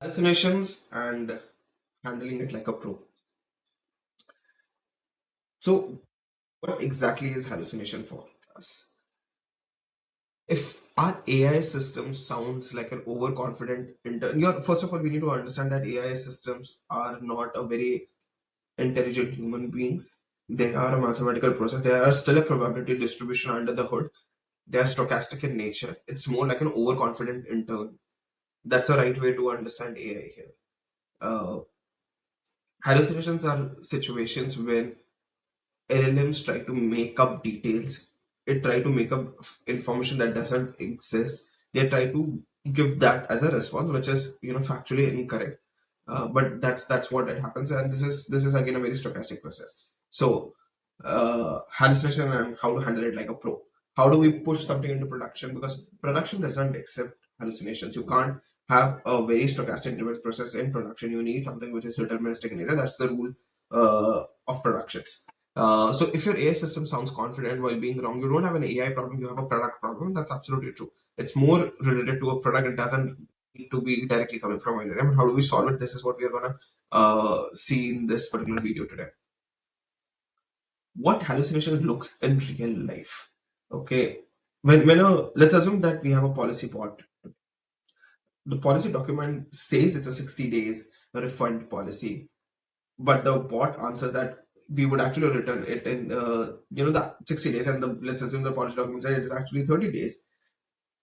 Hallucinations and handling it like a pro. So, what exactly is hallucination for us? If our AI system sounds like an overconfident intern, first of all, we need to understand that AI systems are not a very intelligent human beings. They are a mathematical process. They are still a probability distribution under the hood. They are stochastic in nature. It's more like an overconfident intern. That's a right way to understand AI here. Uh, Hallucinations are situations when LLMs try to make up details. It try to make up information that doesn't exist. They try to give that as a response, which is factually incorrect. But that's what it happens, and this is again a very stochastic process. So, hallucination and how to handle it like a pro. How do we push something into production? Because production doesn't accept hallucinations. You can't have a very stochastic driven process in production. You need something which is deterministic in nature. That's the rule of productions. So if your AI system sounds confident while being wrong, you don't have an AI problem, you have a product problem. That's absolutely true. It's more related to a product. It doesn't need to be directly coming from an LLM. How do we solve it? This is what we are gonna see in this particular video today. What hallucination looks in real life? Okay, when let's assume that we have a policy bot. The policy document says it's a 60 days refund policy, but the bot answers that we would actually return it in the 60 days, and let's assume the policy document says it is actually 30 days.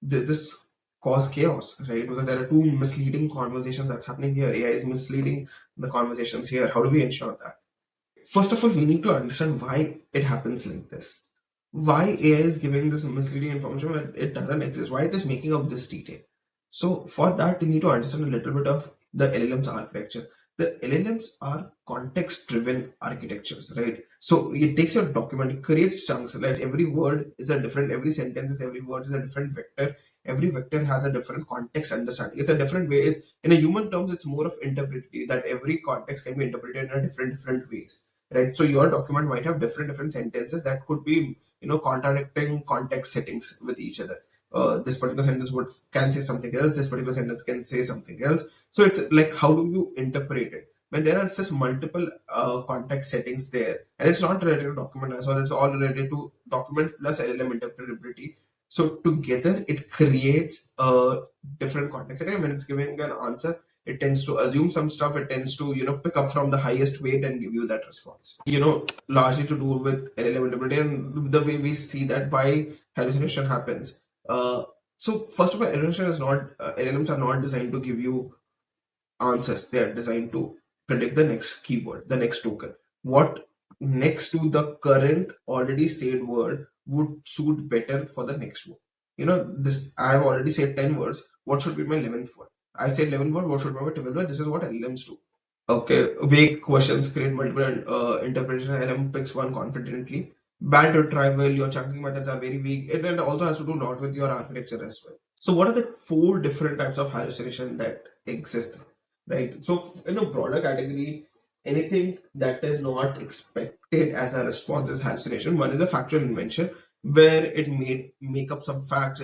This cause chaos, right? Because there are two misleading conversations that's happening here. AI is misleading the conversations here. How do we ensure that? First of all, we need to understand why it happens like this. Why AI is giving this misleading information when it doesn't exist? Why it is making up this detail? So for that, you need to understand a little bit of the LLM's architecture. The LLMs are context-driven architectures, right? So it takes your document, it creates chunks. Like every word is a different, every sentence is every word is a different vector. Every vector has a different context understanding. It's a different way. In a human terms, it's more of interpretive that every context can be interpreted in a different ways, right? So your document might have different sentences that could be contradicting context settings with each other. This particular sentence would can say something else, this particular sentence can say something else. So it's like, how do you interpret it when there are just multiple context settings there, and it's not related to document as well, it's all related to document plus LLM interpretability. So together it creates a different context. Again, when it's giving an answer, it tends to assume some stuff. It tends to pick up from the highest weight and give you that response, largely to do with LLM interpretation and the way we see that why hallucination happens. So first of all, hallucination is not LLMs are not designed to give you answers. They are designed to predict the next keyword, the next token. What next to the current already said word would suit better for the next word. This I have already said 10 words. What should be my 11th word? I said 11 word. What should be my 12th word? This is what LLMs do. Okay, vague questions create multiple interpretation. LLM picks one confidently. Bad to try well. Your chunking methods are very weak. It also has to do a lot with your architecture as well. So, what are the four different types of hallucination that exist? Right. So, in a broader category, anything that is not expected as a response is hallucination. One is a factual invention, where it made make up some facts,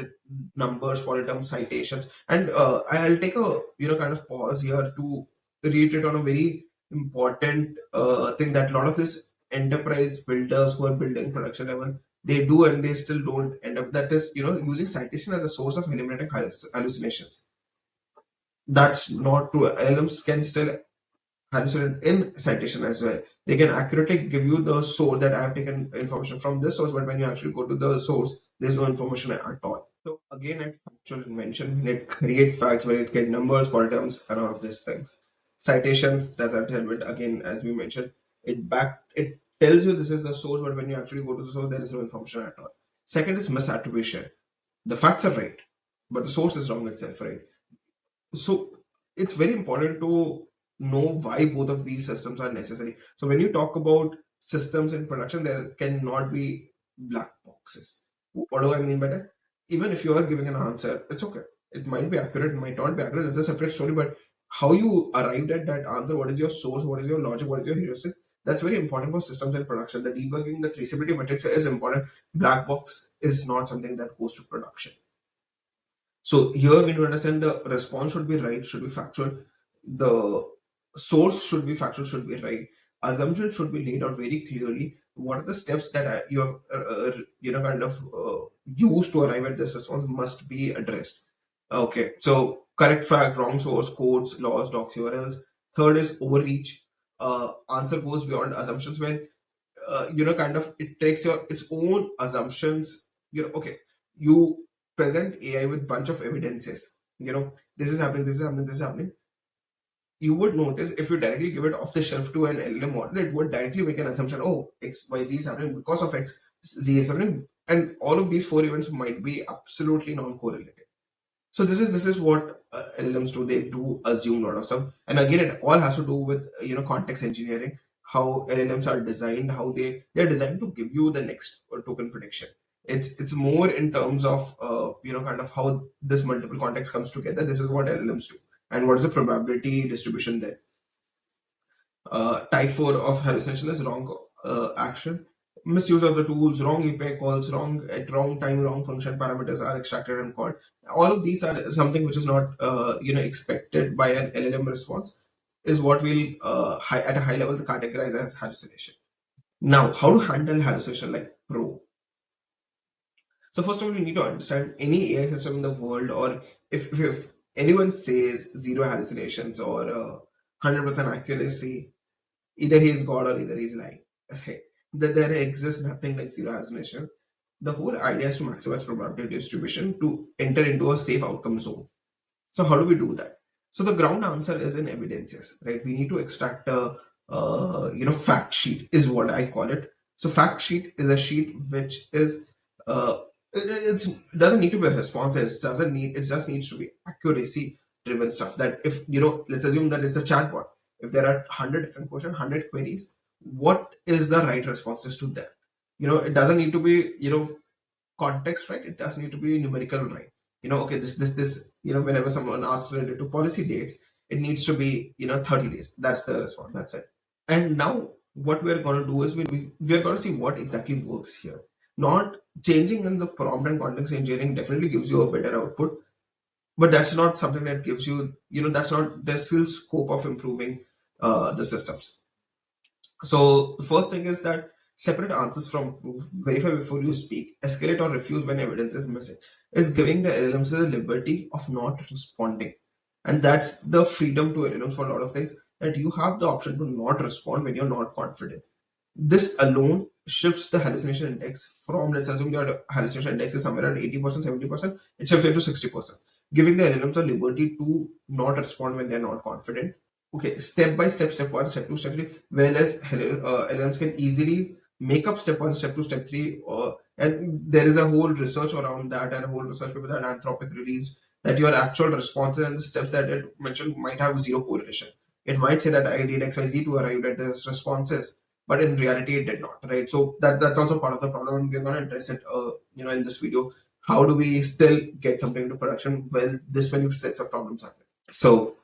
numbers, polyterm citations, and I'll take a kind of pause here to reiterate on a very important thing that a lot of this enterprise builders who are building production level, they do and they still don't end up, that is using citation as a source of eliminating hallucinations. That's not true. LLMs can still hallucinate in citation as well. They can accurately give you the source that I have taken information from this source, but when you actually go to the source, there's no information at all. So again, at factual invention, when it create facts, when it get numbers, polyterms, and all of these things. Citations doesn't help it. Again, as we mentioned, it tells you this is the source, but when you actually go to the source, there is no information at all. Second is misattribution. The facts are right, but the source is wrong itself, right? So it's very important to know why both of these systems are necessary. So when you talk about systems in production, there cannot be black boxes. What do I mean by that? Even if you are giving an answer, it's okay. It might be accurate, it might not be accurate. It's a separate story. But how you arrived at that answer, what is your source, what is your logic, what is your heuristic? That's very important for systems in production. The debugging, the traceability metrics is important. Black box is not something that goes to production. So here we need to understand the response should be right, should be factual. the source should be factual, should be right. Assumptions should be laid out very clearly. What are the steps that you have, kind of used to arrive at this response must be addressed. Okay, so correct fact, wrong source, codes, laws, docs, URLs. Third is overreach. Answer goes beyond assumptions when kind of it takes your its own assumptions. Okay, you present AI with bunch of evidences. This is happening, this is happening, this is happening. You would notice if you directly give it off the shelf to an LLM model, it would directly make an assumption. Oh, X, Y, Z is happening because of X, Z is happening, and all of these four events might be absolutely non-correlated. So this is what LLMs do. They do assume a lot of stuff, and again, it all has to do with context engineering, how LLMs are designed, how they're designed to give you the next token prediction. It's more in terms of kind of how this multiple context comes together. This is what LLMs do, and what is the probability distribution there. Type 4 of hallucination is wrong action. Misuse of the tools, wrong API calls, wrong at wrong time, wrong function parameters are extracted and called. All of these are something which is not expected by an LLM response, is what we'll at a high level categorize as hallucination. Now, how to handle hallucination like pro? So first of all, you need to understand any AI system in the world, or if anyone says zero hallucinations or 100% accuracy, either he is God or either he is lying. Right? That there exists nothing like zero hallucination. The whole idea is to maximize probability distribution to enter into a safe outcome zone. So how do we do that? So the ground answer is in evidences, right? We need to extract a fact sheet is what I call it. So fact sheet is a sheet which is it doesn't need to be responsive. It just needs to be accuracy driven stuff. That if let's assume that it's a chatbot. If there are 100 different questions, 100 queries, what is the right responses to them? It doesn't need to be context right. It doesn't need to be numerical right. Okay, this whenever someone asks related to policy dates, it needs to be 30 days. That's the response. That's it. And now what we're going to do is we're going to see what exactly works here. Not changing in the prompt and context engineering definitely gives you a better output, but that's not something that gives you, that's not, there's still scope of improving the systems. So the first thing is that separate answers from proof, verify before you speak, escalate or refuse when evidence is missing, is giving the LLMs the liberty of not responding. And that's the freedom to LLMs for a lot of things, that you have the option to not respond when you're not confident. This alone shifts the hallucination index from, let's assume your hallucination index is somewhere at 80%, 70%, it shifts it to 60%, giving the LLMs the liberty to not respond when they're not confident. Okay, step by step, step one, step two, step three, whereas LLMs can easily make up step one, step two, step three, and there is a whole research around that, and a whole research paper that Anthropic released, that your actual responses and the steps that it mentioned might have zero correlation. It might say that I did XYZ to arrive at this responses, but in reality it did not, right? So that's also part of the problem, and we're going to address it in this video. How do we still get something into production well this many sets of problems happen? So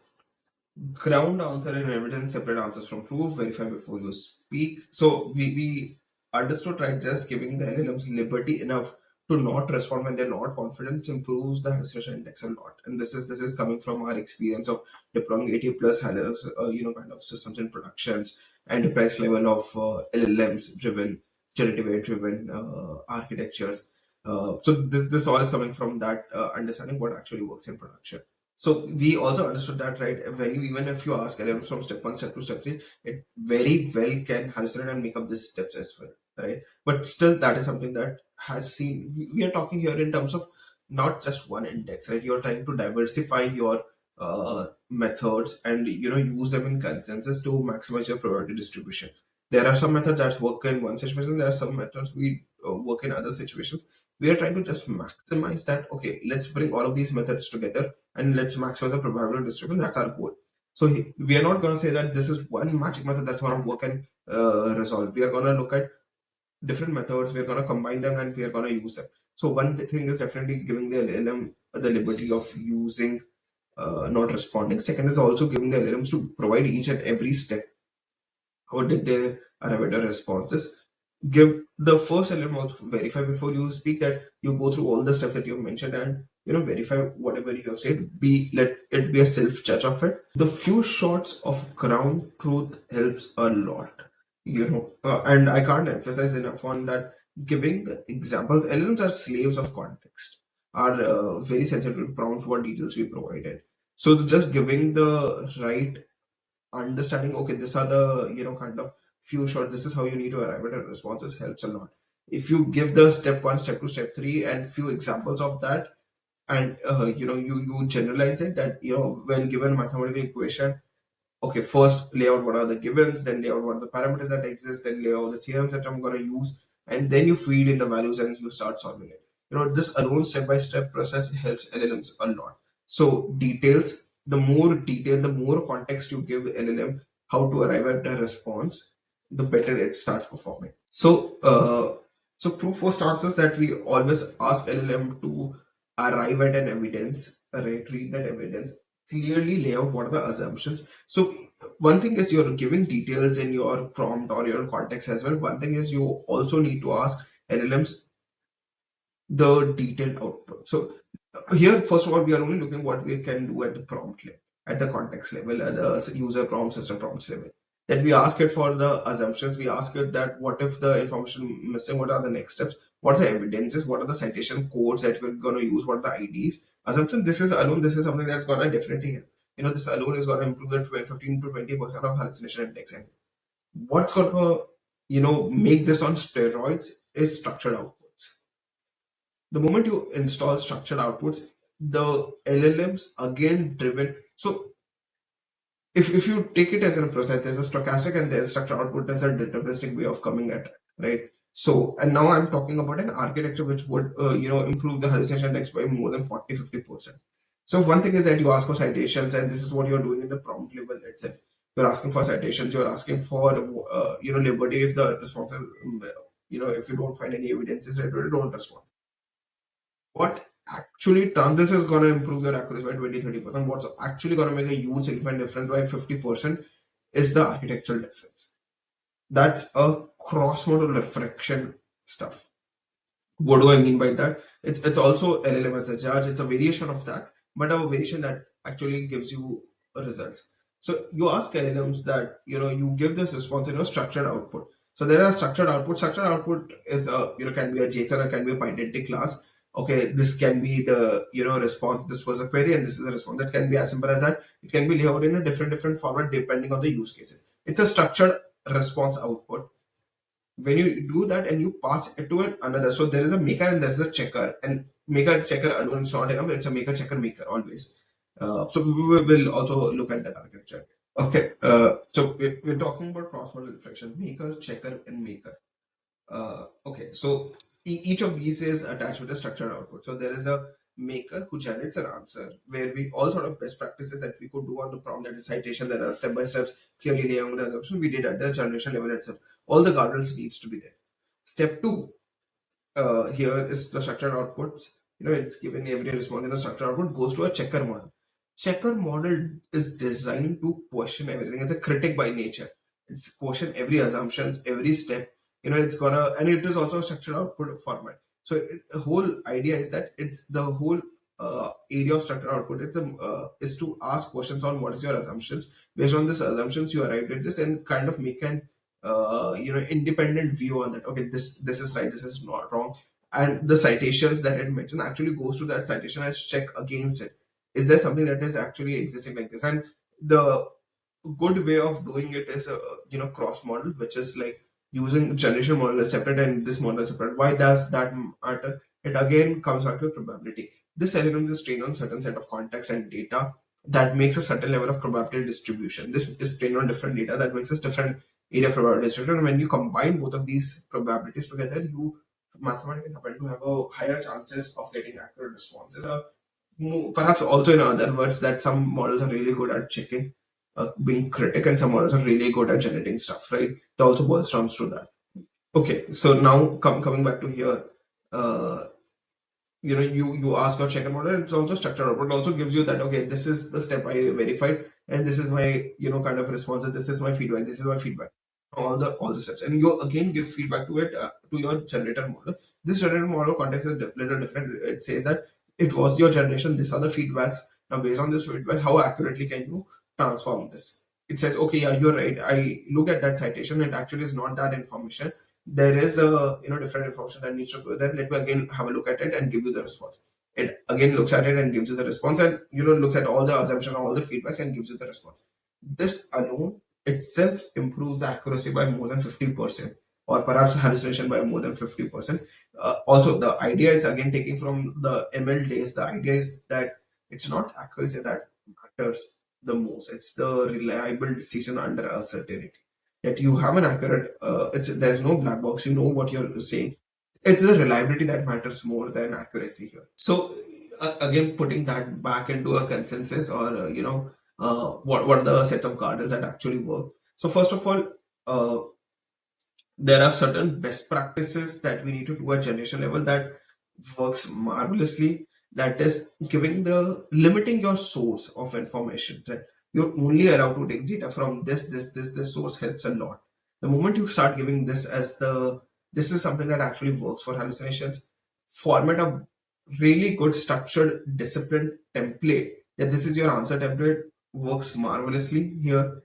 ground answer and evidence, separate answers from proof, verify before you speak. So we understood, right? Just giving the LLMs liberty enough to not respond when they're not confident improves the hallucination index a lot. And this is coming from our experience of deploying 80 plus kind of systems in productions, enterprise level of LLMs driven, generative AI driven architectures. So this all is coming from that understanding what actually works in production. So we also understood that, right? When you, even if you ask LLMs from step one, step two, step three, it very well can hallucinate and make up these steps as well, right? But still, that is something that has seen. We are talking here in terms of not just one index, right? You're trying to diversify your methods and use them in consensus to maximize your probability distribution. There are some methods that work in one situation. There are some methods we work in other situations. We are trying to just maximize that. Okay, let's bring all of these methods together and let's maximize the probability distribution. That's our goal. So we are not going to say that this is one magic method that's going to work and resolve. We are going to look at different methods. We are going to combine them and we are going to use them. So one thing is definitely giving the LLM the liberty of using, not responding. Second is also giving the LLMs to provide each and every step. How did they arrive at the responses? Give the first element also verify before you speak, that you go through all the steps that you mentioned and verify whatever you have said, be let it be a self judge of it. The few shots of ground truth helps a lot, and I can't emphasize enough on that. Giving the examples, LLMs are slaves of context, are very sensitive to prompts, what details we provided. So just giving the right understanding, okay, these are the kind of few shots, this is how you need to arrive at a responses, helps a lot. If you give the step one, step two, step three, and few examples of that, and you generalize it, that when given mathematical equation, okay, first lay out what are the givens, then lay out what are the parameters that exist, then lay out the theorems that I'm going to use, and then you feed in the values and you start solving it. This alone step by step process helps LLMs a lot. So details, the more detail, the more context you give LLM how to arrive at a response, the better it starts performing. So proof first answers that we always ask LLM to arrive at an evidence, right? Read that evidence, clearly lay out what are the assumptions. So one thing is you're giving details in your prompt or your context as well. One thing is you also need to ask LLMs the detailed output. So here, first of all, we are only looking what we can do at the prompt level, at the context level, at the user prompt, system prompts level. That we ask it for the assumptions. We ask it that what if the information missing? What are the next steps? What are the evidences? What are the citation codes that we're going to use? What are the IDs? Assumption. This is alone. This is something that's going to definitely help. This alone is going to improve the 15 to 20% of hallucination index. And what's going to make this on steroids is structured outputs. The moment you install structured outputs, the LLMs again driven. So if you take it as a process, there's a stochastic and there's structured output, there's a deterministic way of coming at it, right? So, and now I'm talking about an architecture which would improve the hallucination index by more than 40-50%. So one thing is that you ask for citations, and this is what you're doing in the prompt level itself. You're asking for citations, you're asking for liberty if the response is, if you don't find any evidences, right, don't respond. What actually turn this is going to improve your accuracy by 20-30%. What's actually going to make a huge significant difference by 50% is the architectural difference. That's a cross model refraction stuff. What do I mean by that? It's also LLM as a judge. It's a variation of that, but a variation that actually gives you results. So you ask LLMs that you give this response in a structured output. So there are structured output. Structured output is can be a JSON or can be a pydantic class. Okay, this can be the response. This was a query and this is a response. That can be as simple as that. It can be laid out in a different format depending on the use cases. It's a structured response output. When you do that and you pass it to another, so there is a maker and there's a checker, and maker checker alone is not enough, it's a maker checker maker always. So we will also look at that architecture. Okay, so we're talking about cross-model reflection, maker, checker, and maker. Okay, so each of these is attached with a structured output. So there is a maker who generates an answer, where we all sort of best practices that we could do on the prompt, that is citation, there are step by steps, clearly laying out the assumption we did at the generation level itself. All the guardrails needs to be there. Step two, here is the structured outputs. It's given every response in a structured output goes to a checker model. Checker model is designed to question everything. It's a critic by nature. It's question every assumptions, every step. It's gonna, and it is also a structured output format. So the whole idea is that it's the whole area of structured output. Is to ask questions on what is your assumptions. Based on these assumptions, you arrived at this and kind of make an independent view on that. Okay, this is right, this is not wrong, and the citations that it mentioned actually goes to that citation as check against it. Is there something that is actually existing like this? And the good way of doing it is a cross model, which is like using generation model is separate and this model is separate. Why does that matter? It again comes back to probability. This element is trained on certain set of context and data that makes a certain level of probability distribution. This is trained on different data that makes us different area of probability distribution. And when you combine both of these probabilities together, you mathematically happen to have a higher chances of getting accurate responses. Perhaps also in other words, that some models are really good at checking, being critic, and some models are really good at generating stuff, right? It also boils down to that. Okay, so now coming back to here, uh, you ask your checker model, and it's also structured output. It also gives you that, okay, this is the step I verified, and this is my kind of response, and this is my feedback, this is my feedback, all the steps, and you again give feedback to it, to your generator model. This generator model context is little different. It says that it was your generation, these are the feedbacks. Now, based on this feedbacks, how accurately can you transform this? It says, okay, yeah, you're right. I look at that citation and actually it's not that information. There is a different information that needs to go there. Let me again have a look at it and give you the response. It again looks at it and gives you the response, and looks at all the assumption, all the feedbacks, and gives you the response. This alone itself improves the accuracy by more than 50%, or perhaps hallucination by more than 50%. Also, the idea is again taking from the ML days. The idea is that it's not accuracy that matters the most. It's the reliable decision under uncertainty. That you have an accurate, there's no black box. You know what you're saying. It's the reliability that matters more than accuracy here. So again, putting that back into a consensus, or what are the sets of guardrails that actually work. So first of all, there are certain best practices that we need to do at generation level that works marvelously. That is giving the limiting your source of information, right? You're only allowed to take data from this source helps a lot. The moment you start giving this as the this is something that actually works for hallucinations. Format a really good structured disciplined template, that this is your answer template, works marvelously here.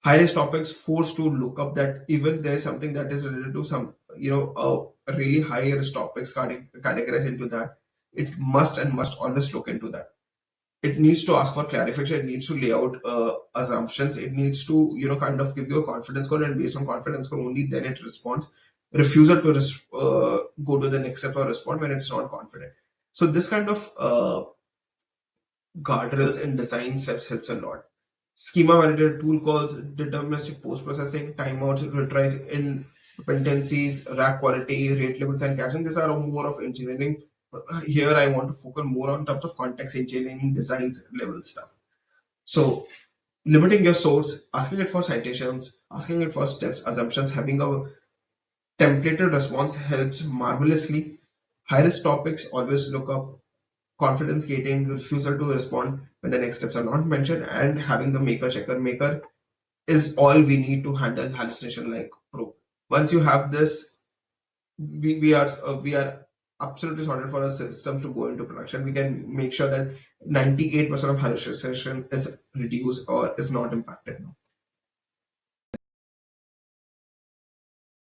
High risk topics forced to look up that even there's something that is related to some a really high risk topics categorized into that, it must and must always look into that. It needs to ask for clarification, it needs to lay out assumptions, it needs to kind of give you a confidence score, and based on confidence score only then it responds. Refusal to go to the next step or respond when it's not confident. So this kind of guardrails and design steps helps a lot. Schema validated tool calls, deterministic post processing, timeouts, retries, independencies, rack quality, rate limits, and caching. These are more of engineering. Here, I want to focus more on terms of context engineering, designs level stuff. So, limiting your source, asking it for citations, asking it for steps, assumptions, having a templated response helps marvelously. High risk topics, always look up. Confidence gating, refusal to respond when the next steps are not mentioned, and having the maker checker. Maker is all we need to handle hallucination like pro. Once you have this, we are absolutely sorted for our systems to go into production. We can make sure that 98% of hallucination is reduced or is not impacted now.